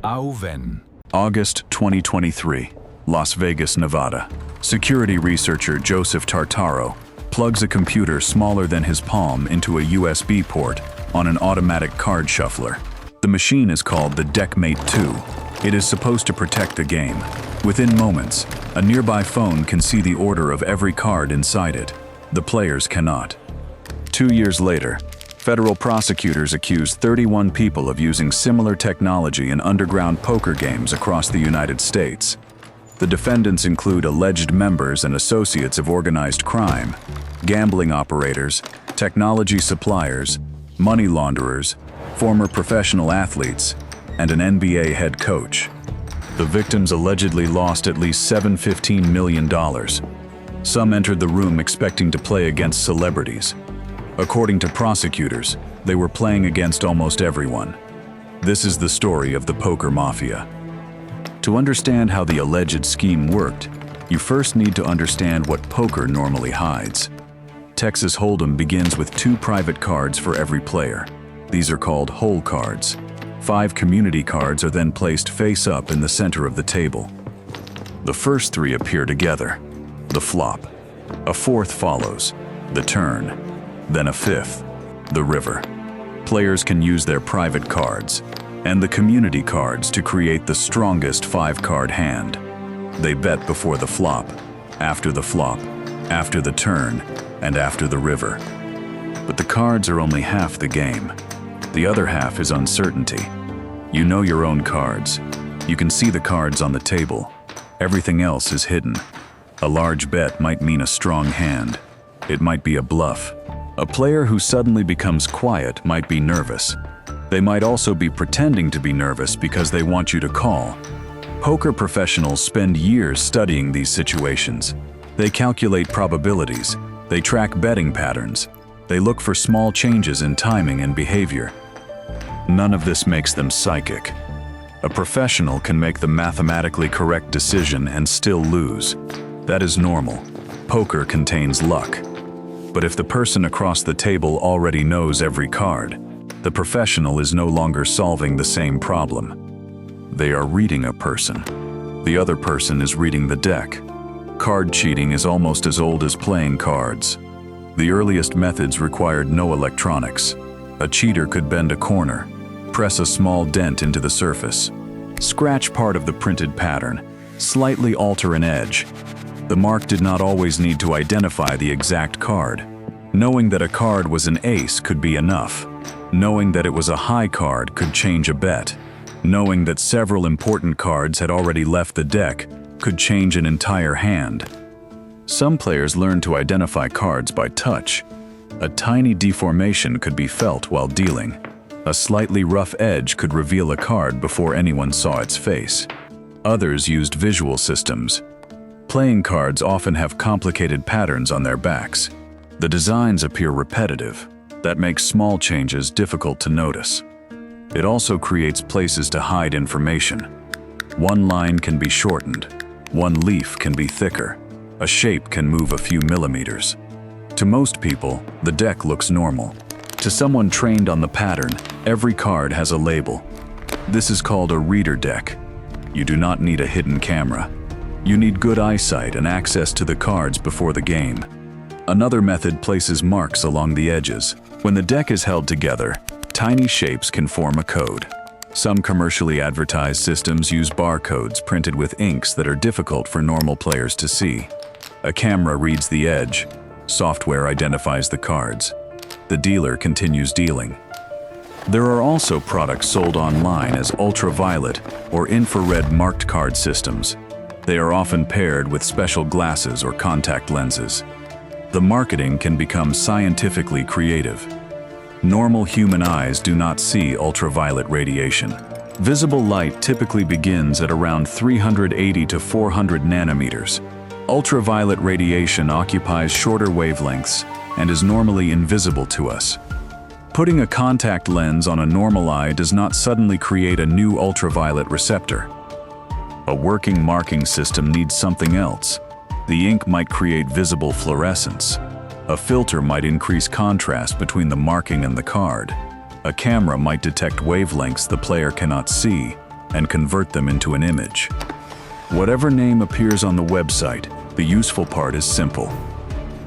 Auven. August 2023, Las Vegas, Nevada. Security researcher Joseph Tartaro plugs a computer smaller than his palm into a USB port on an automatic card shuffler. The machine is called the Deckmate 2. It is supposed to protect the game. Within moments, a nearby phone can see the order of every card inside it. The players cannot. 2 years later, federal prosecutors accuse 31 people of using similar technology in underground poker games across the United States. The defendants include alleged members and associates of organized crime, gambling operators, technology suppliers, money launderers, former professional athletes, and an NBA head coach. The victims allegedly lost at least $715 million. Some entered the room expecting to play against celebrities. According to prosecutors, they were playing against almost everyone. This is the story of the poker mafia. To understand how the alleged scheme worked, you first need to understand what poker normally hides. Texas Hold'em begins with 2 private cards for every player. These are called hole cards. 5 community cards are then placed face up in the center of the table. The first 3 appear together. The flop. A 4th follows. The turn. Then a 5th. The river. Players can use their private cards and the community cards to create the strongest 5-card hand. They bet before the flop, after the turn, and after the river. But the cards are only half the game. The other half is uncertainty. You know your own cards. You can see the cards on the table. Everything else is hidden. A large bet might mean a strong hand. It might be a bluff. A player who suddenly becomes quiet might be nervous. They might also be pretending to be nervous because they want you to call. Poker professionals spend years studying these situations. They calculate probabilities. They track betting patterns. They look for small changes in timing and behavior. None of this makes them psychic. A professional can make the mathematically correct decision and still lose. That is normal. Poker contains luck. But if the person across the table already knows every card, the professional is no longer solving the same problem. They are reading a person. The other person is reading the deck. Card cheating is almost as old as playing cards. The earliest methods required no electronics. A cheater could bend a corner, press a small dent into the surface, scratch part of the printed pattern, slightly alter an edge. The mark did not always need to identify the exact card. Knowing that a card was an ace could be enough. Knowing that it was a high card could change a bet. Knowing that several important cards had already left the deck could change an entire hand. Some players learn to identify cards by touch. A tiny deformation could be felt while dealing. A slightly rough edge could reveal a card before anyone saw its face. Others used visual systems. Playing cards often have complicated patterns on their backs. The designs appear repetitive. That makes small changes difficult to notice. It also creates places to hide information. One line can be shortened. One leaf can be thicker. A shape can move a few millimeters. To most people, the deck looks normal. To someone trained on the pattern, every card has a label. This is called a reader deck. You do not need a hidden camera. You need good eyesight and access to the cards before the game. Another method places marks along the edges. When the deck is held together, tiny shapes can form a code. Some commercially advertised systems use barcodes printed with inks that are difficult for normal players to see. A camera reads the edge. Software identifies the cards. The dealer continues dealing. There are also products sold online as ultraviolet or infrared marked card systems. They are often paired with special glasses or contact lenses. The marketing can become scientifically creative. Normal human eyes do not see ultraviolet radiation. Visible light typically begins at around 380 to 400 nanometers. Ultraviolet radiation occupies shorter wavelengths and is normally invisible to us. Putting a contact lens on a normal eye does not suddenly create a new ultraviolet receptor. A working marking system needs something else. The ink might create visible fluorescence. A filter might increase contrast between the marking and the card. A camera might detect wavelengths the player cannot see. and convert them into an image. Whatever name appears on the website, the useful part is simple.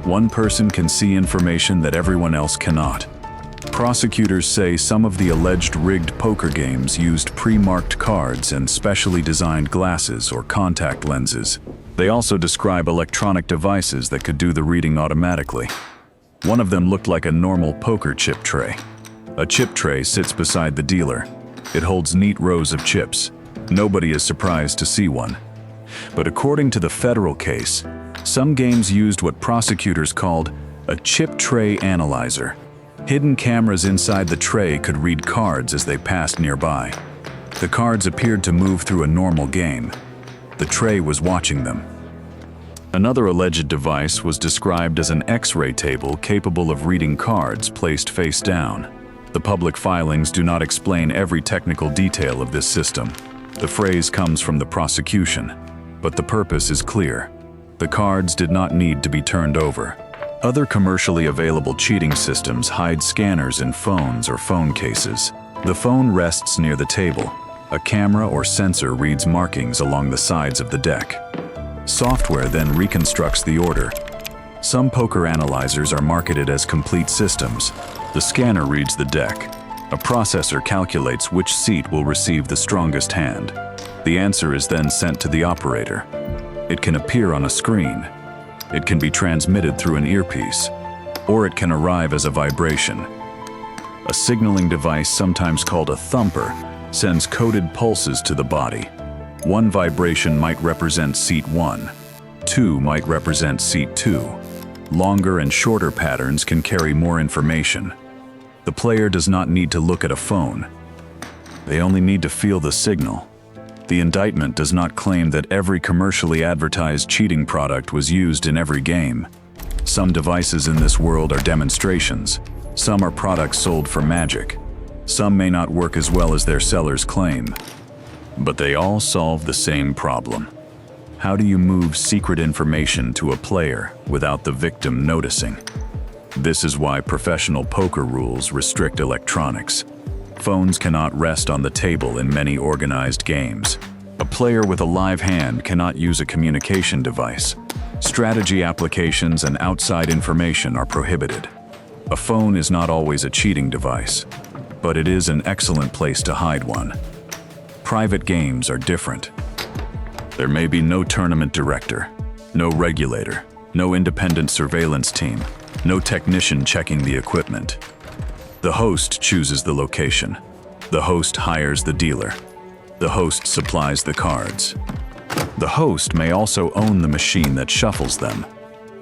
One person can see information that everyone else cannot. Prosecutors say some of the alleged rigged poker games used pre-marked cards and specially designed glasses or contact lenses. They also describe electronic devices that could do the reading automatically. One of them looked like a normal poker chip tray. A chip tray sits beside the dealer. It holds neat rows of chips. Nobody is surprised to see one. But according to the federal case, some games used what prosecutors called a chip tray analyzer. Hidden cameras inside the tray could read cards as they passed nearby. The cards appeared to move through a normal game. The tray was watching them. Another alleged device was described as an X-ray table capable of reading cards placed face down. The public filings do not explain every technical detail of this system. The phrase comes from the prosecution, but the purpose is clear. The cards did not need to be turned over. Other commercially available cheating systems hide scanners in phones or phone cases. The phone rests near the table. A camera or sensor reads markings along the sides of the deck. Software then reconstructs the order. Some poker analyzers are marketed as complete systems. The scanner reads the deck. A processor calculates which seat will receive the strongest hand. The answer is then sent to the operator. It can appear on a screen. It can be transmitted through an earpiece, or it can arrive as a vibration. A signaling device, sometimes called a thumper, sends coded pulses to the body. One vibration might represent seat 1. 2 might represent seat 2. Longer and shorter patterns can carry more information. The player does not need to look at a phone. They only need to feel the signal. The indictment does not claim that every commercially advertised cheating product was used in every game. Some devices in this world are demonstrations. Some are products sold for magic. Some may not work as well as their sellers claim. But they all solve the same problem. How do you move secret information to a player without the victim noticing? This is why professional poker rules restrict electronics. Phones cannot rest on the table in many organized games. A player with a live hand cannot use a communication device. Strategy applications and outside information are prohibited. A phone is not always a cheating device, but it is an excellent place to hide one. Private games are different. There may be no tournament director, no regulator, no independent surveillance team, no technician checking the equipment. The host chooses the location. The host hires the dealer. The host supplies the cards. The host may also own the machine that shuffles them.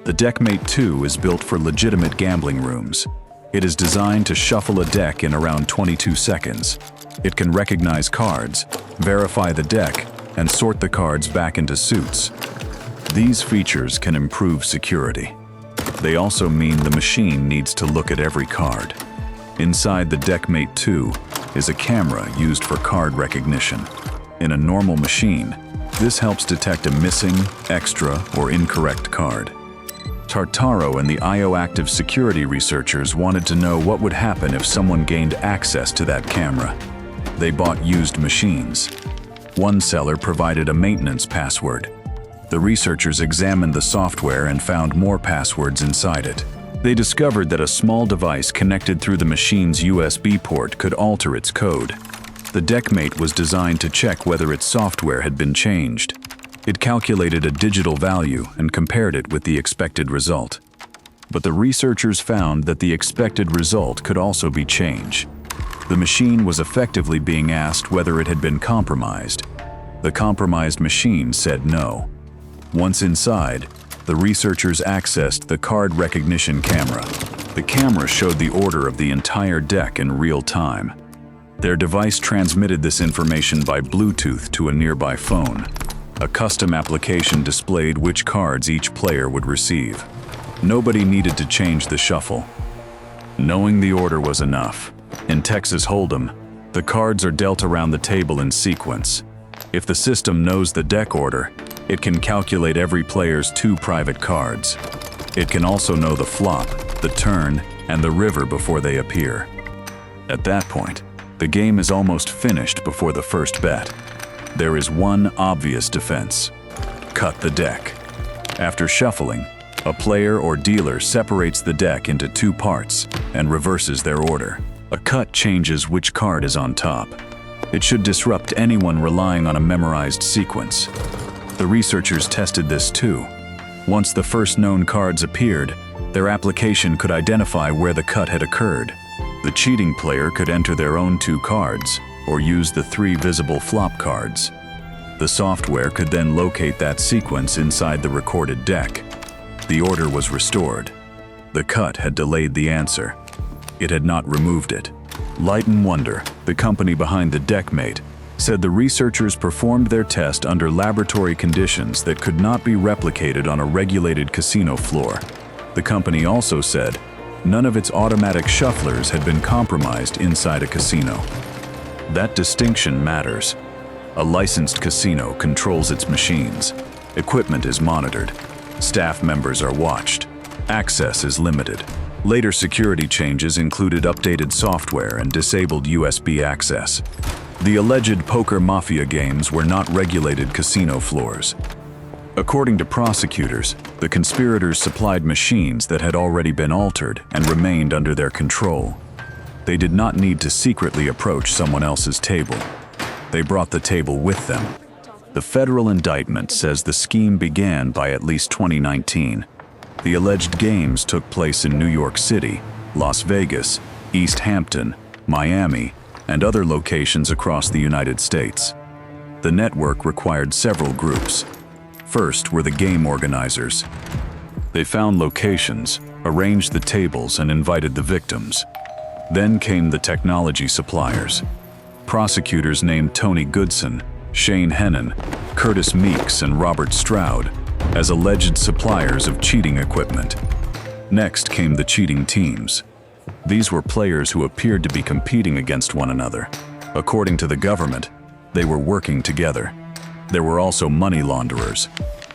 The Deckmate 2 is built for legitimate gambling rooms. It is designed to shuffle a deck in around 22 seconds. It can recognize cards, verify the deck, and sort the cards back into suits. These features can improve security. They also mean the machine needs to look at every card. Inside the Deckmate 2 is a camera used for card recognition. In a normal machine, this helps detect a missing, extra, or incorrect card. Tartaro and the IO-active security researchers wanted to know what would happen if someone gained access to that camera. They bought used machines. One seller provided a maintenance password. The researchers examined the software and found more passwords inside it. They discovered that a small device connected through the machine's USB port could alter its code. The Deckmate was designed to check whether its software had been changed. It calculated a digital value and compared it with the expected result. But the researchers found that the expected result could also be changed. The machine was effectively being asked whether it had been compromised. The compromised machine said no. Once inside, the researchers accessed the card recognition camera. The camera showed the order of the entire deck in real time. Their device transmitted this information by Bluetooth to a nearby phone. A custom application displayed which cards each player would receive. Nobody needed to change the shuffle. Knowing the order was enough. In Texas Hold'em, the cards are dealt around the table in sequence. If the system knows the deck order, it can calculate every player's 2 private cards. It can also know the flop, the turn, and the river before they appear. At that point, The game is almost finished before the first bet. There is one obvious defense: cut the deck. After shuffling, a player or dealer separates the deck into two parts and reverses their order. A cut changes which card is on top. It should disrupt anyone relying on a memorized sequence. The researchers tested this too. Once the first known cards appeared, their application could identify where the cut had occurred. The cheating player could enter their own two cards or use the three visible flop cards. The software could then locate that sequence inside the recorded deck. The order was restored. The cut had delayed the answer. It had not removed it. Light & Wonder, the company behind the Deckmate, said the researchers performed their test under laboratory conditions that could not be replicated on a regulated casino floor. The company also said none of its automatic shufflers had been compromised inside a casino. That distinction matters. A licensed casino controls its machines. Equipment is monitored. Staff members are watched. Access is limited. Later security changes included updated software and disabled USB access. The alleged poker mafia games were not regulated casino floors. According to prosecutors, the conspirators supplied machines that had already been altered and remained under their control. They did not need to secretly approach someone else's table. They brought the table with them. The federal indictment says the scheme began by at least 2019. The alleged games took place in New York City, Las Vegas, East Hampton, Miami, and other locations across the United States. The network required several groups. First were the game organizers. They found locations, arranged the tables, and invited the victims. Then came the technology suppliers. Prosecutors named Tony Goodson, Shane Hennon, Curtis Meeks, and Robert Stroud as alleged suppliers of cheating equipment. Next came the cheating teams. These were players who appeared to be competing against one another. According to the government, they were working together. There were also money launderers.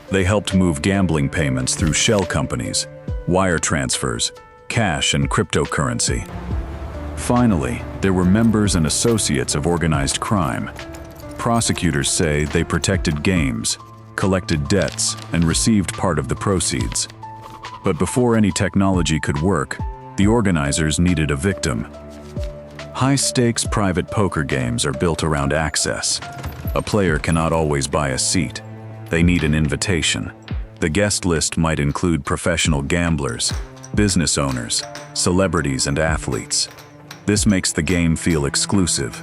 They helped move gambling payments through shell companies, wire transfers, cash, and cryptocurrency. Finally, there were members and associates of organized crime. Prosecutors say they protected games, collected debts, and received part of the proceeds. But before any technology could work, the organizers needed a victim. High-stakes private poker games are built around access. A player cannot always buy a seat. They need an invitation. The guest list might include professional gamblers, business owners, celebrities, and athletes. This makes the game feel exclusive.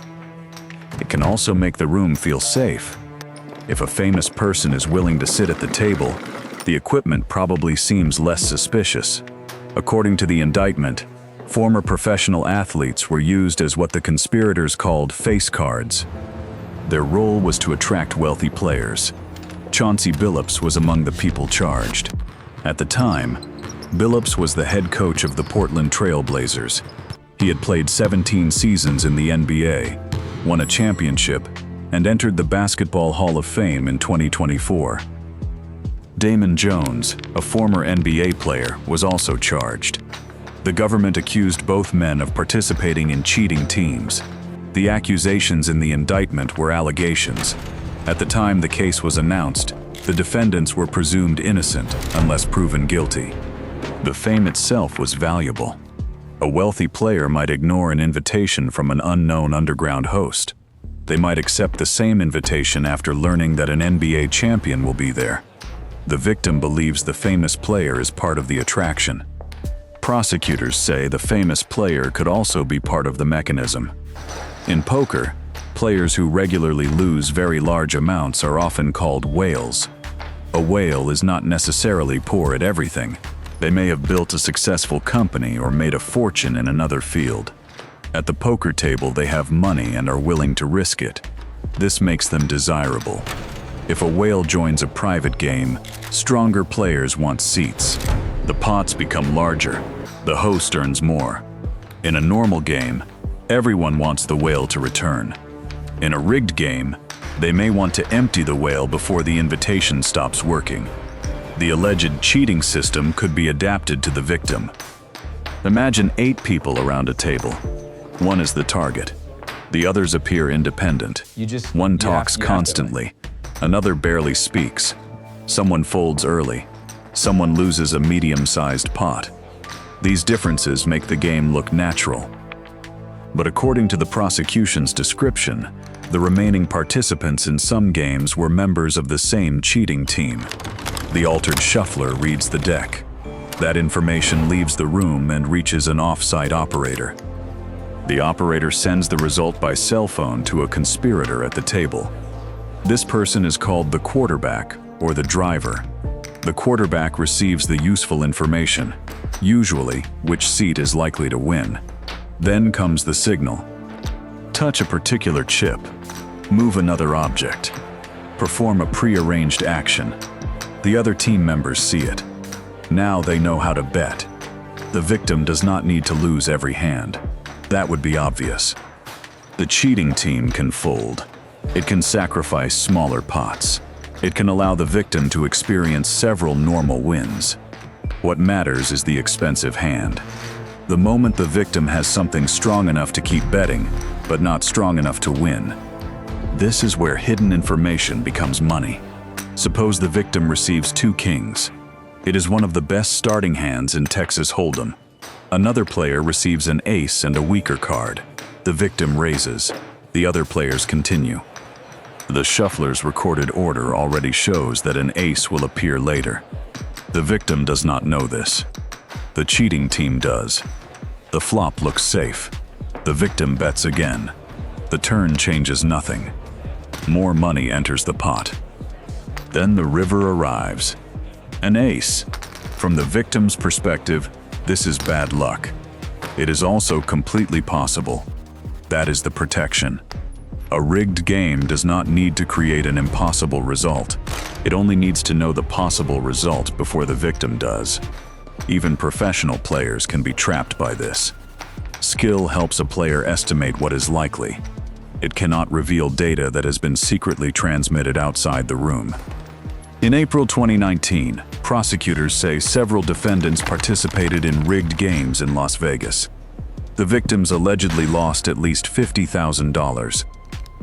It can also make the room feel safe. If a famous person is willing to sit at the table, the equipment probably seems less suspicious. According to the indictment, former professional athletes were used as what the conspirators called face cards. Their role was to attract wealthy players. Chauncey Billups was among the people charged. At the time, Billups was the head coach of the Portland Trail Blazers. He had played 17 seasons in the NBA, won a championship, and entered the Basketball Hall of Fame in 2024. Damon Jones, a former NBA player, was also charged. The government accused both men of participating in cheating teams. The accusations in the indictment were allegations. At the time the case was announced, the defendants were presumed innocent unless proven guilty. The fame itself was valuable. A wealthy player might ignore an invitation from an unknown underground host. They might accept the same invitation after learning that an NBA champion will be there. The victim believes the famous player is part of the attraction. Prosecutors say the famous player could also be part of the mechanism. In poker, players who regularly lose very large amounts are often called whales. A whale is not necessarily poor at everything. They may have built a successful company or made a fortune in another field. At the poker table, they have money and are willing to risk it. This makes them desirable. If a whale joins a private game, stronger players want seats. The pots become larger. The host earns more. In a normal game, everyone wants the whale to return. In a rigged game, they may want to empty the whale before the invitation stops working. The alleged cheating system could be adapted to the victim. Imagine 8 people around a table. One is the target. The others appear independent. One talks constantly, another barely speaks. Someone folds early. Someone loses a medium-sized pot. These differences make the game look natural. But according to the prosecution's description, the remaining participants in some games were members of the same cheating team. The altered shuffler reads the deck. That information leaves the room and reaches an off-site operator. The operator sends the result by cell phone to a conspirator at the table. This person is called the quarterback or the driver. The quarterback receives the useful information, usually which seat is likely to win. Then comes the signal. Touch a particular chip. Move another object. Perform a pre-arranged action. The other team members see it. Now they know how to bet. The victim does not need to lose every hand. That would be obvious. The cheating team can fold. It can sacrifice smaller pots. It can allow the victim to experience several normal wins. What matters is the expensive hand. The moment the victim has something strong enough to keep betting, but not strong enough to win, this is where hidden information becomes money. Suppose the victim receives 2 kings. It is one of the best starting hands in Texas Hold'em. Another player receives an ace and a weaker card. The victim raises. The other players continue. The shuffler's recorded order already shows that an ace will appear later. The victim does not know this. The cheating team does. The flop looks safe. The victim bets again. The turn changes nothing. More money enters the pot. Then the river arrives. An ace. From the victim's perspective, this is bad luck. It is also completely possible. That is the protection. A rigged game does not need to create an impossible result. It only needs to know the possible result before the victim does. Even professional players can be trapped by this. Skill helps a player estimate what is likely. It cannot reveal data that has been secretly transmitted outside the room. In April 2019, prosecutors say several defendants participated in rigged games in Las Vegas. The victims allegedly lost at least $50,000.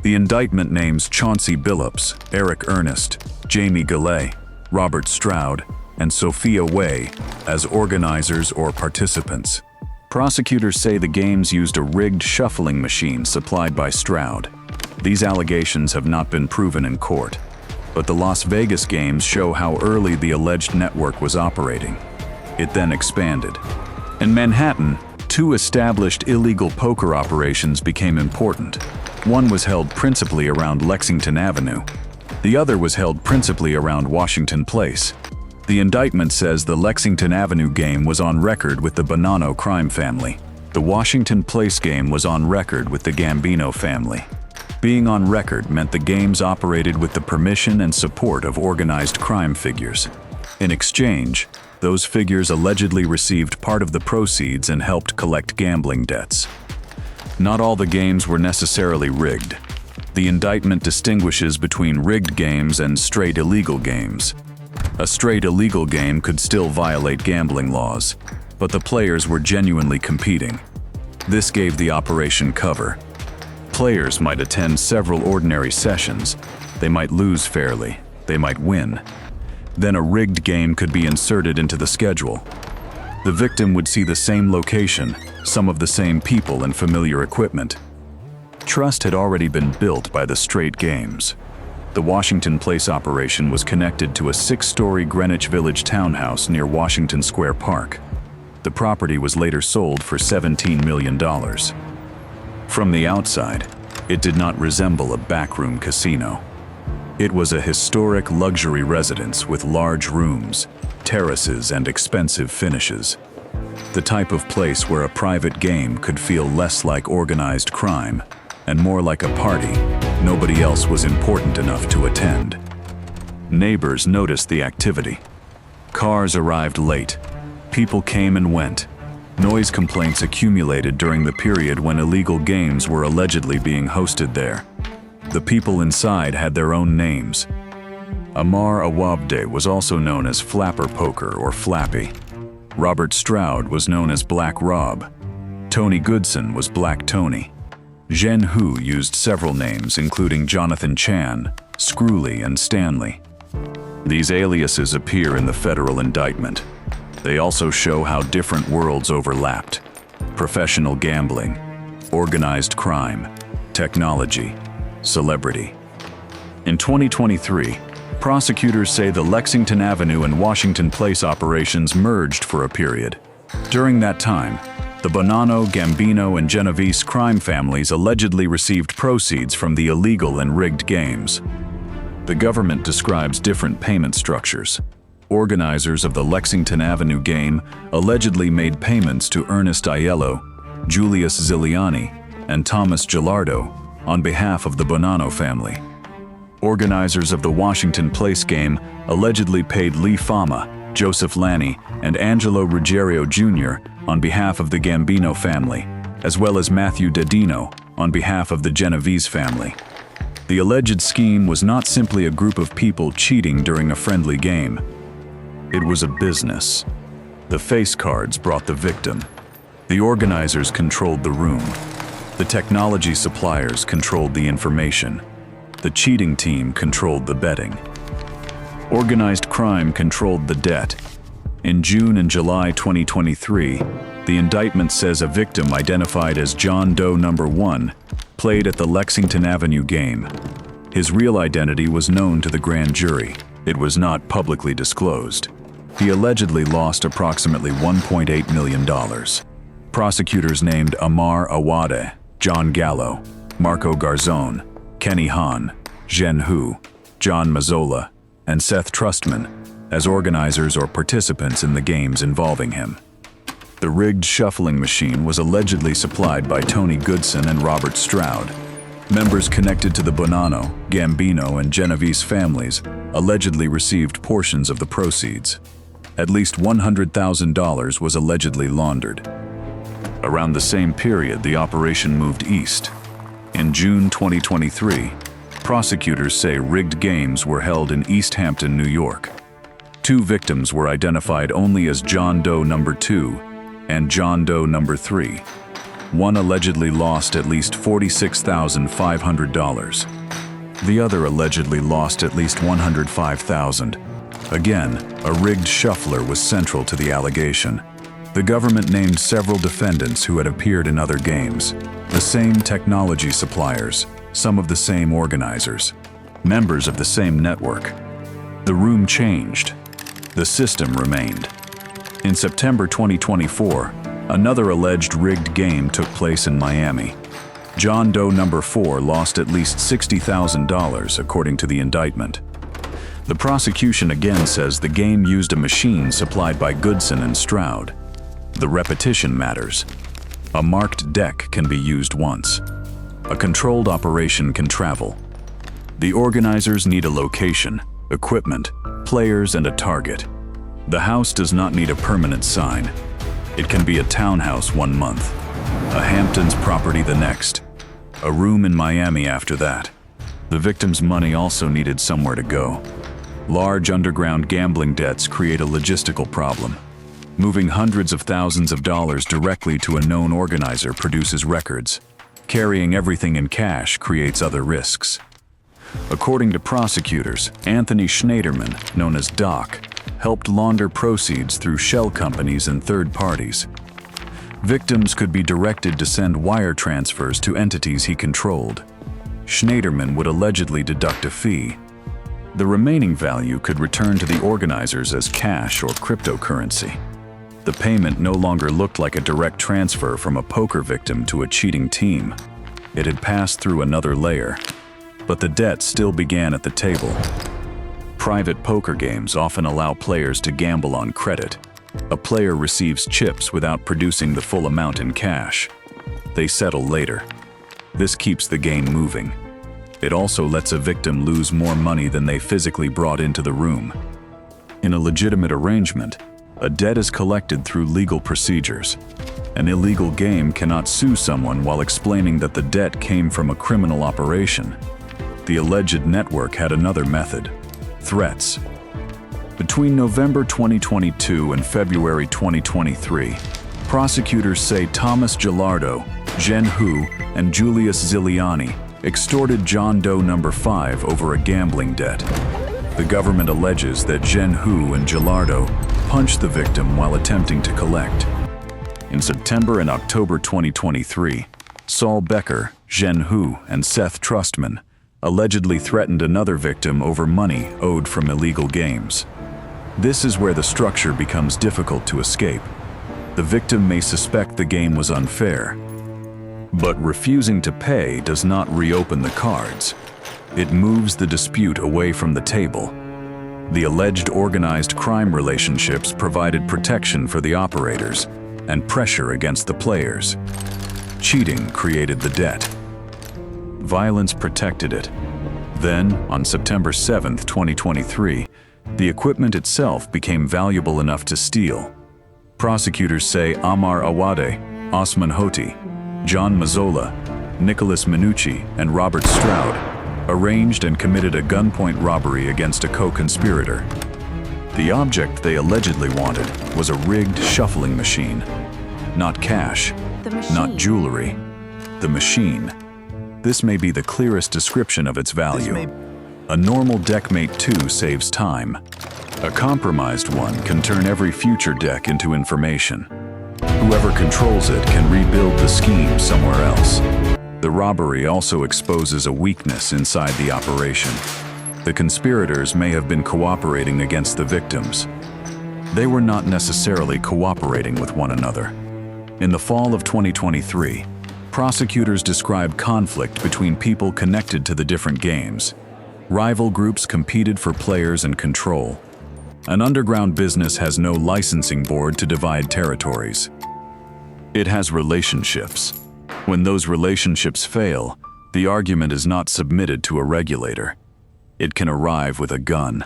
The indictment names Chauncey Billups, Eric Ernest, Jamie Galley, Robert Stroud, and Sophia Way as organizers or participants. Prosecutors say the games used a rigged shuffling machine supplied by Stroud. These allegations have not been proven in court, but the Las Vegas games show how early the alleged network was operating. It then expanded. In Manhattan, 2 established illegal poker operations became important. One was held principally around Lexington Avenue. The other was held principally around Washington Place. The indictment says the Lexington Avenue game was on record with the Bonanno crime family. The Washington Place game was on record with the Gambino family. Being on record meant the games operated with the permission and support of organized crime figures. In exchange, those figures allegedly received part of the proceeds and helped collect gambling debts. Not all the games were necessarily rigged. The indictment distinguishes between rigged games and straight illegal games. A straight illegal game could still violate gambling laws, but the players were genuinely competing. This gave the operation cover. Players might attend several ordinary sessions. They might lose fairly. They might win. Then a rigged game could be inserted into the schedule. The victim would see the same location, some of the same people and familiar equipment. Trust had already been built by the straight games. The Washington Place operation was connected to a 6-story Greenwich Village townhouse near Washington Square Park. The property was later sold for $17 million. From the outside, it did not resemble a backroom casino. It was a historic luxury residence with large rooms, terraces, and expensive finishes. The type of place where a private game could feel less like organized crime and more like a party nobody else was important enough to attend. Neighbors noticed the activity. Cars arrived late. People came and went. Noise complaints accumulated during the period when illegal games were allegedly being hosted there. The people inside had their own names. Amar Awabde was also known as Flapper Poker or Flappy. Robert Stroud was known as Black Rob. Tony Goodson was Black Tony. Zhen Hu used several names, including Jonathan Chan, Screwley, and Stanley. These aliases appear in the federal indictment. They also show how different worlds overlapped: professional gambling, organized crime, technology, celebrity. In 2023, prosecutors say the Lexington Avenue and Washington Place operations merged for a period. During that time, the Bonanno, Gambino, and Genovese crime families allegedly received proceeds from the illegal and rigged games. The government describes different payment structures. Organizers of the Lexington Avenue game allegedly made payments to Ernest Aiello, Julius Ziliani, and Thomas Gilardo on behalf of the Bonanno family. Organizers of the Washington Place game allegedly paid Lee Fama, Joseph Lanny, and Angelo Ruggiero Jr. on behalf of the Gambino family, as well as Matthew Dedino on behalf of the Genovese family. The alleged scheme was not simply a group of people cheating during a friendly game. It was a business. The face cards brought the victim. The organizers controlled the room. The technology suppliers controlled the information. The cheating team controlled the betting. Organized crime controlled the debt. In June and July 2023, the indictment says a victim identified as John Doe No. 1 played at the Lexington Avenue game. His real identity was known to the grand jury. It was not publicly disclosed. He allegedly lost approximately $1.8 million. Prosecutors named Amar Awade, John Gallo, Marco Garzone, Kenny Hahn, Zhen Hu, John Mazzola, and Seth Trustman as organizers or participants in the games involving him. The rigged shuffling machine was allegedly supplied by Tony Goodson and Robert Stroud. Members connected to the Bonanno, Gambino, and Genovese families allegedly received portions of the proceeds. At least $100,000 was allegedly laundered. Around the same period, the operation moved east. In June 2023, prosecutors say rigged games were held in East Hampton, New York. 2 victims were identified only as John Doe No. 2 and John Doe No. 3. One allegedly lost at least $46,500. The other allegedly lost at least $105,000. Again, a rigged shuffler was central to the allegation. The government named several defendants who had appeared in other games. The same technology suppliers, some of the same organizers, members of the same network. The room changed. The system remained. In September 2024, another alleged rigged game took place in Miami. John Doe No. 4 lost at least $60,000, according to the indictment. The prosecution again says the game used a machine supplied by Goodson and Stroud. The repetition matters. A marked deck can be used once. A controlled operation can travel. The organizers need a location, equipment, players, and a target. The house does not need a permanent sign. It can be a townhouse one month, a Hamptons property the next, a room in Miami after that. The victim's money also needed somewhere to go. Large underground gambling debts create a logistical problem. Moving hundreds of thousands of dollars directly to a known organizer produces records. Carrying everything in cash creates other risks. According to prosecutors, Anthony Schneiderman, known as Doc, helped launder proceeds through shell companies and third parties. Victims could be directed to send wire transfers to entities he controlled. Schneiderman would allegedly deduct a fee. The remaining value could return to the organizers as cash or cryptocurrency. The payment no longer looked like a direct transfer from a poker victim to a cheating team. It had passed through another layer. But the debt still began at the table. Private poker games often allow players to gamble on credit. A player receives chips without producing the full amount in cash. They settle later. This keeps the game moving. It also lets a victim lose more money than they physically brought into the room. In a legitimate arrangement, a debt is collected through legal procedures. An illegal game cannot sue someone while explaining that the debt came from a criminal operation. The alleged network had another method: threats. Between November 2022 and February 2023, prosecutors say Thomas Gilardo, Jen Hu and Julius Ziliani extorted John Doe No. 5 over a gambling debt. The government alleges that Jen Hu and Gilardo punched the victim while attempting to collect. In September and October 2023, Saul Becker, Jen Hu, and Seth Trustman allegedly threatened another victim over money owed from illegal games. This is where the structure becomes difficult to escape. The victim may suspect the game was unfair, but refusing to pay does not reopen the cards. It moves the dispute away from the table. The alleged organized crime relationships provided protection for the operators and pressure against the players. Cheating created the debt. Violence protected it. Then, on September 7, 2023, the equipment itself became valuable enough to steal. Prosecutors say Amar Awade, Osman Hoti, John Mazzola, Nicholas Minucci, and Robert Stroud arranged and committed a gunpoint robbery against a co-conspirator. The object they allegedly wanted was a rigged shuffling machine. Not cash, not jewelry, the machine. This may be the clearest description of its value. A normal deckmate 2 saves time. A compromised one can turn every future deck into information. Whoever controls it can rebuild the scheme somewhere else. The robbery also exposes a weakness inside the operation. The conspirators may have been cooperating against the victims. They were not necessarily cooperating with one another. In the fall of 2023, prosecutors described conflict between people connected to the different games. Rival groups competed for players and control. An underground business has no licensing board to divide territories. It has relationships. When those relationships fail, the argument is not submitted to a regulator. It can arrive with a gun.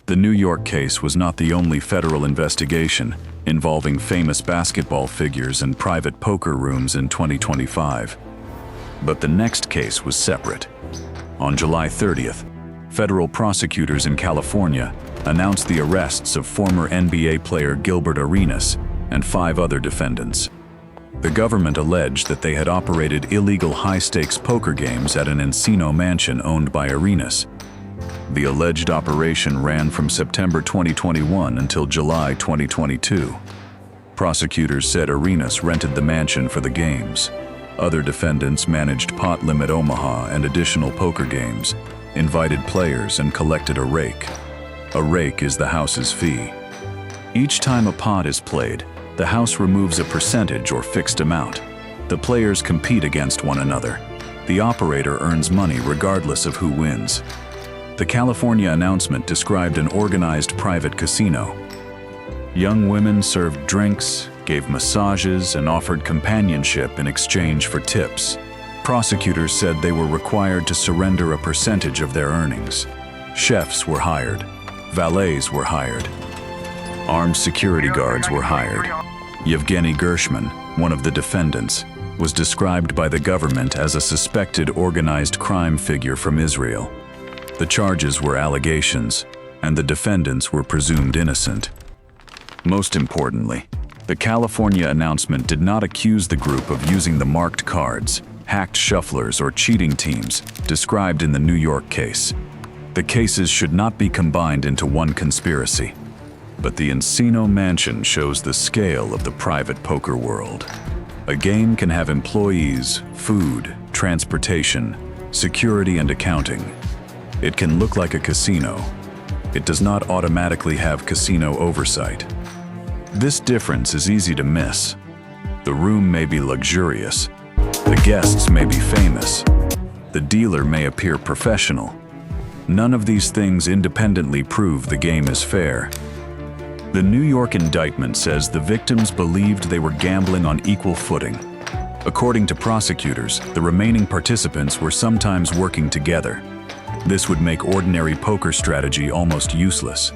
The New York case was not the only federal investigation involving famous basketball figures and private poker rooms in 2025. But the next case was separate. On July 30th, federal prosecutors in California announced the arrests of former NBA player Gilbert Arenas and 5 other defendants. The government alleged that they had operated illegal high-stakes poker games at an Encino mansion owned by Arenas. The alleged operation ran from September 2021 until July 2022. Prosecutors said Arenas rented the mansion for the games. Other defendants managed Pot Limit Omaha and additional poker games, invited players, and collected a rake. A rake is the house's fee. Each time a pot is played, the house removes a percentage or fixed amount. The players compete against one another. The operator earns money regardless of who wins. The California announcement described an organized private casino. Young women served drinks, gave massages, and offered companionship in exchange for tips. Prosecutors said they were required to surrender a percentage of their earnings. Chefs were hired. Valets were hired. Armed security guards were hired. Yevgeny Gershman, one of the defendants, was described by the government as a suspected organized crime figure from Israel. The charges were allegations, and the defendants were presumed innocent. Most importantly, the California announcement did not accuse the group of using the marked cards, hacked shufflers, or cheating teams described in the New York case. The cases should not be combined into one conspiracy. But the Encino mansion shows the scale of the private poker world. A game can have employees, food, transportation, security, and accounting. It can look like a casino. It does not automatically have casino oversight. This difference is easy to miss. The room may be luxurious. The guests may be famous. The dealer may appear professional. None of these things independently prove the game is fair. The New York indictment says the victims believed they were gambling on equal footing. According to prosecutors, the remaining participants were sometimes working together. This would make ordinary poker strategy almost useless.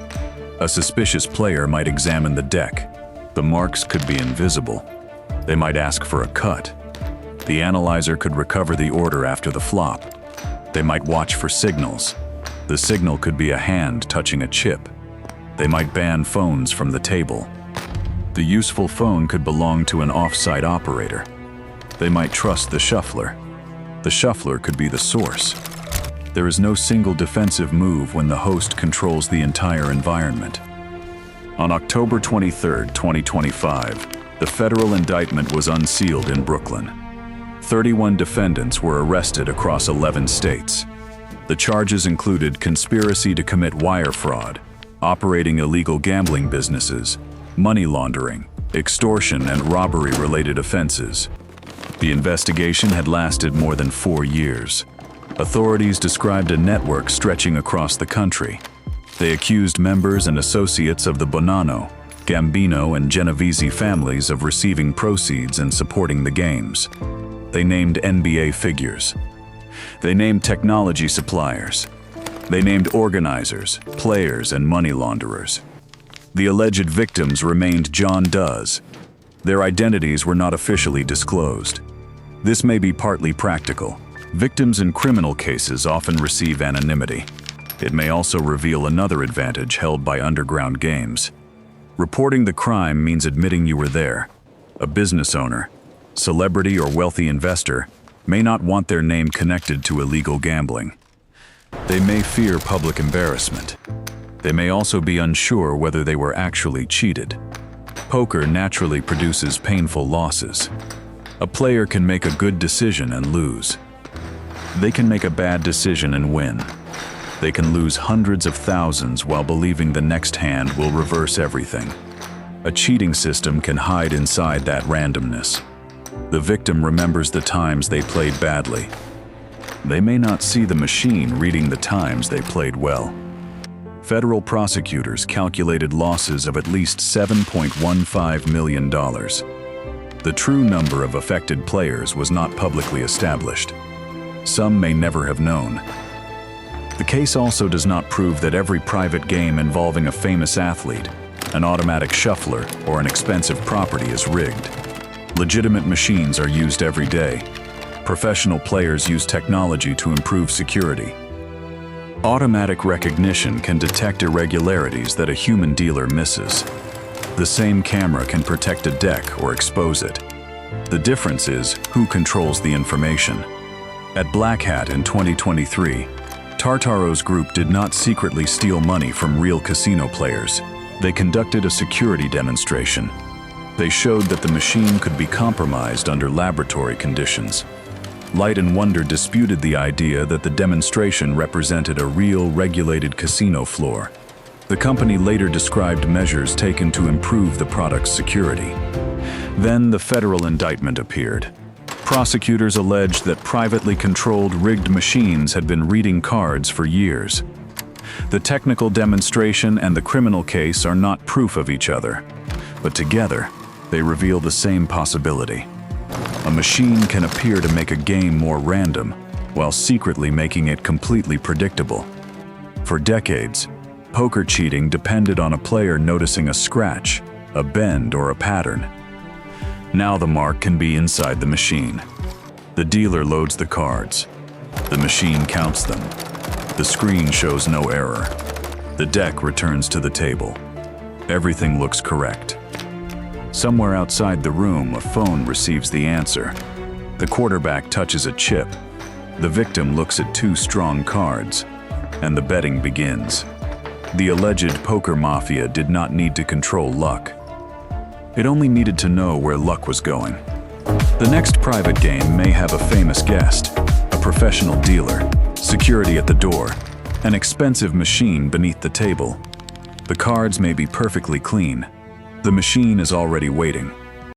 A suspicious player might examine the deck. The marks could be invisible. They might ask for a cut. The analyzer could recover the order after the flop. They might watch for signals. The signal could be a hand touching a chip. They might ban phones from the table. The useful phone could belong to an off-site operator. They might trust the shuffler. The shuffler could be the source. There is no single defensive move when the host controls the entire environment. On October 23, 2025, the federal indictment was unsealed in Brooklyn. 31 defendants were arrested across 11 states. The charges included conspiracy to commit wire fraud, operating illegal gambling businesses, money laundering, extortion, and robbery-related offenses. The investigation had lasted more than 4 years. Authorities described a network stretching across the country. They accused members and associates of the Bonanno, Gambino, and Genovese families of receiving proceeds and supporting the games. They named NBA figures. They named technology suppliers. They named organizers, players, and money launderers. The alleged victims remained John Doe's. Their identities were not officially disclosed. This may be partly practical. Victims in criminal cases often receive anonymity. It may also reveal another advantage held by underground games. Reporting the crime means admitting you were there. A business owner, celebrity, or wealthy investor may not want their name connected to illegal gambling. They may fear public embarrassment. They may also be unsure whether they were actually cheated. Poker naturally produces painful losses. A player can make a good decision and lose. They can make a bad decision and win. They can lose hundreds of thousands while believing the next hand will reverse everything. A cheating system can hide inside that randomness. The victim remembers the times they played badly. They may not see the machine reading the times they played well. Federal prosecutors calculated losses of at least $7.15 million. The true number of affected players was not publicly established. Some may never have known. The case also does not prove that every private game involving a famous athlete, an automatic shuffler, or an expensive property is rigged. Legitimate machines are used every day. Professional players use technology to improve security. Automatic recognition can detect irregularities that a human dealer misses. The same camera can protect a deck or expose it. The difference is who controls the information. At Black Hat in 2023, Tartaro's group did not secretly steal money from real casino players. They conducted a security demonstration. They showed that the machine could be compromised under laboratory conditions. Light and Wonder disputed the idea that the demonstration represented a real, regulated casino floor. The company later described measures taken to improve the product's security. Then the federal indictment appeared. Prosecutors alleged that privately controlled rigged machines had been reading cards for years. The technical demonstration and the criminal case are not proof of each other, but together, they reveal the same possibility. A machine can appear to make a game more random, while secretly making it completely predictable. For decades, poker cheating depended on a player noticing a scratch, a bend, or a pattern. Now the mark can be inside the machine. The dealer loads the cards. The machine counts them. The screen shows no error. The deck returns to the table. Everything looks correct. Somewhere outside the room, a phone receives the answer. The quarterback touches a chip. The victim looks at 2 strong cards, and the betting begins. The alleged poker mafia did not need to control luck. It only needed to know where luck was going. The next private game may have a famous guest, a professional dealer, security at the door, an expensive machine beneath the table. The cards may be perfectly clean. The machine is already waiting.